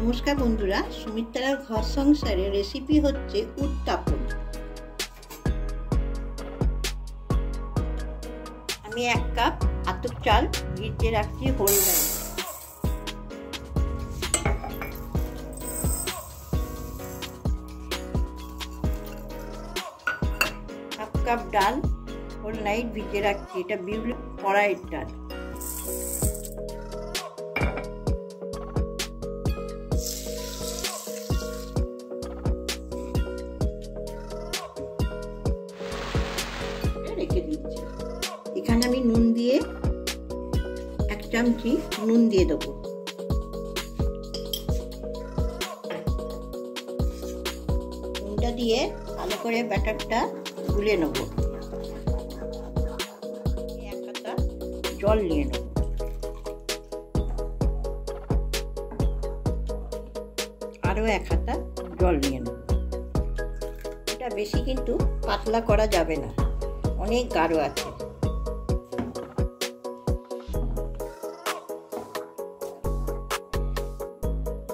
নমস্কার বন্ধুরা, সুমিত্রার ঘর সংসারে রেসিপি হচ্ছে উত্তাপন। আমি 1 কাপ আতপ চাল ভিজিয়ে রাখছি হোল নাইট। হাফ কাপ ডাল হোল নাইট ভিজিয়ে রাখছি, এটা বিউলি কড়াইয়ের ডাল। রেখে দিচ্ছি। এখানে আমি নুন দিয়ে 1 চামচি নুন দিয়ে দেবো। নুনটা দিয়ে ভালো করে ব্যাটারটা গুলে নেব। 1 হাতা জল নিয়ে নেব। আরও 1 হাতা জল নিয়ে নেব। এটা বেশি কিন্তু পাতলা করা যাবে না, অনেক গাঢ় আছে।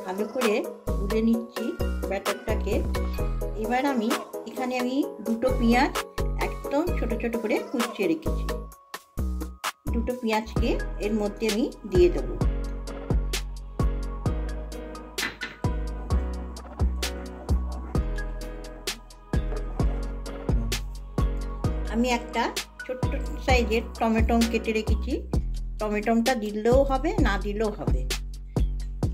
ভালো করে গুলে নিচ্ছি ব্যাটারটাকে। এবার এখানে আমি 2টো পেঁয়াজ একদম ছোট ছোট করে কুচিয়ে রেখেছি। 2টো পেঁয়াজকে এর মধ্যে আমি দিয়ে দেবো। আমি একটা ছোট্ট সাইজের টমেটো কেটে রেখেছি। টমেটোটা দিলেও হবে, না দিলেও হবে।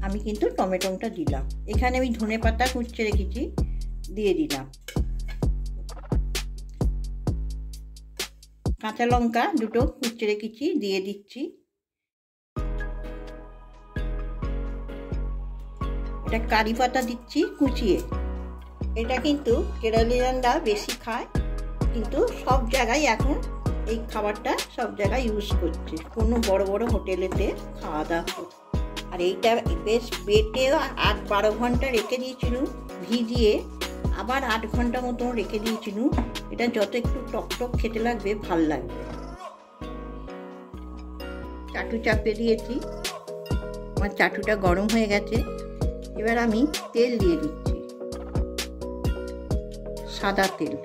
আমি কিন্তু টমেটোটা দিলাম। এখানে আমি ধনেপাতা কুচিয়ে রেখেছি, দিয়ে দিলাম। কাঁচা লঙ্কা 2টো কুচিয়ে রেখেছি, দিয়ে দিচ্ছি। এটা কারি পাতা দিচ্ছি কুচিয়ে। এটা কিন্তু কেরালিয়ানরা বেশি খায়, কিন্তু সব জায়গায় এখন এই খাবারটা সব জায়গায় ইউজ করছে, কোনো বড় বড় হোটেলেতে খাওয়া দাওয়া করছে। আর এইটা বেশ বেটে 8-12 ঘন্টা রেখে দিয়েছিল ভিজিয়ে, আবার 8 ঘন্টা মতো রেখে দিয়েছিল। এটা যত একটু টকটক খেতে লাগবে ভাল লাগবে। চাটু চাপে দিয়েছি, আমার চাটুটা গরম হয়ে গেছে। এবার আমি তেল দিয়ে দিচ্ছি, সাদা তেল।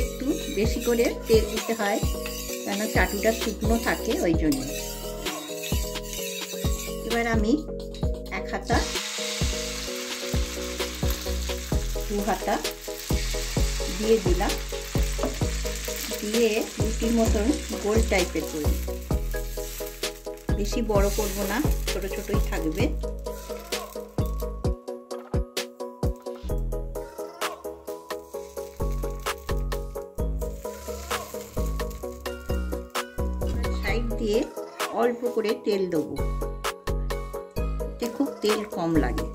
একটু বেশি করে তেল দিতে হয়, কেন চাটুটা শুকনো থাকে, ওই জন্য। এবার আমি 1 হাতা 2 হাতা দিয়ে দিলাম। দিয়ে রুটির মতন গোল টাইপের করি। বেশি বড় করবো না, ছোট ছোটই থাকবে। সাইড দিয়ে অল্প করে তেল দেবো, এতে খুব তেল কম লাগে।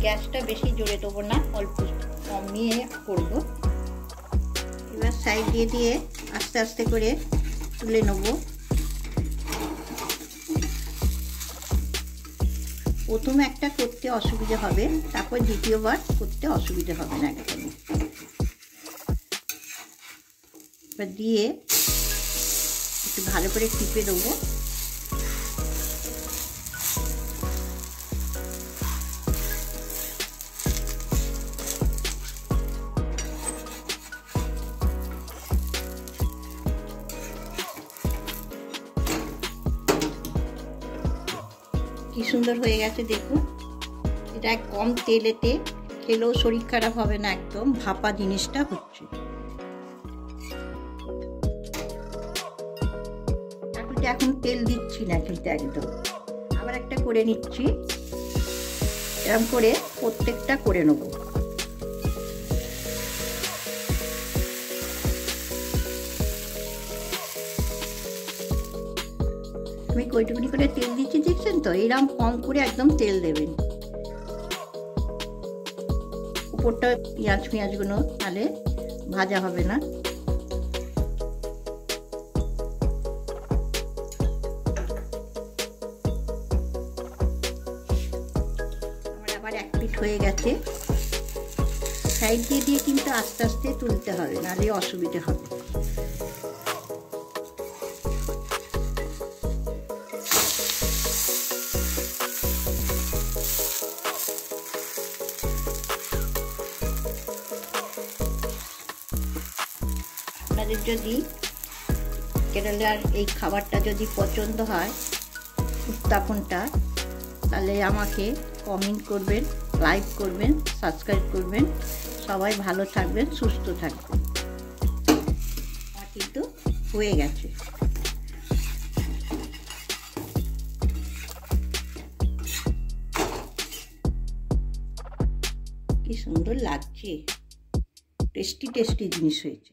গ্যাসটা বেশি জোরে দেবো না, অল্প কম নিয়ে করবো। এবার সাইড দিয়ে দিয়ে আস্তে আস্তে করে তুলে নেব। প্রথম একটা করতে অসুবিধা হবে, তারপর দ্বিতীয়বার করতে অসুবিধা হবে না একদম। এবার দিয়ে একটু ভালো করে টিপে দেবো। কি সুন্দর হয়ে গেছে দেখুন। এটা কম তেলেতে খেলেও শরীর খারাপ হবে না, একদম ভাপা জিনিসটা হচ্ছে। এখন তেল দিচ্ছি না কিন্তু একদম। আবার একটা করে নিচ্ছি, এরকম করে প্রত্যেকটা করে নেব। আমি কইটুকুনি করে তেল দিচ্ছি, দেখছেন তো? এরকম কম করে একদম তেল দেবেন। উপরটা পেঁয়াজগুলো তাহলে ভাজা হবে না। আমার এক পিঠ হয়ে গেছে। সাইড দিয়ে দিয়ে কিন্তু আস্তে আস্তে তুলতে হবে, নাহলে অসুবিধে হবে। আপনাদের যদি কেরালার এই খাবারটা যদি পছন্দ হয়, উত্তাপনটা, তাহলে আমাকে কমেন্ট করবেন, লাইক করবেন, সাবস্ক্রাইব করবেন। সবাই ভালো থাকবেন, সুস্থ থাকবেন। আমার কিন্তু হয়ে গেছে। কি সুন্দর লাগছে, টেস্টি টেস্টি জিনিস হয়েছে।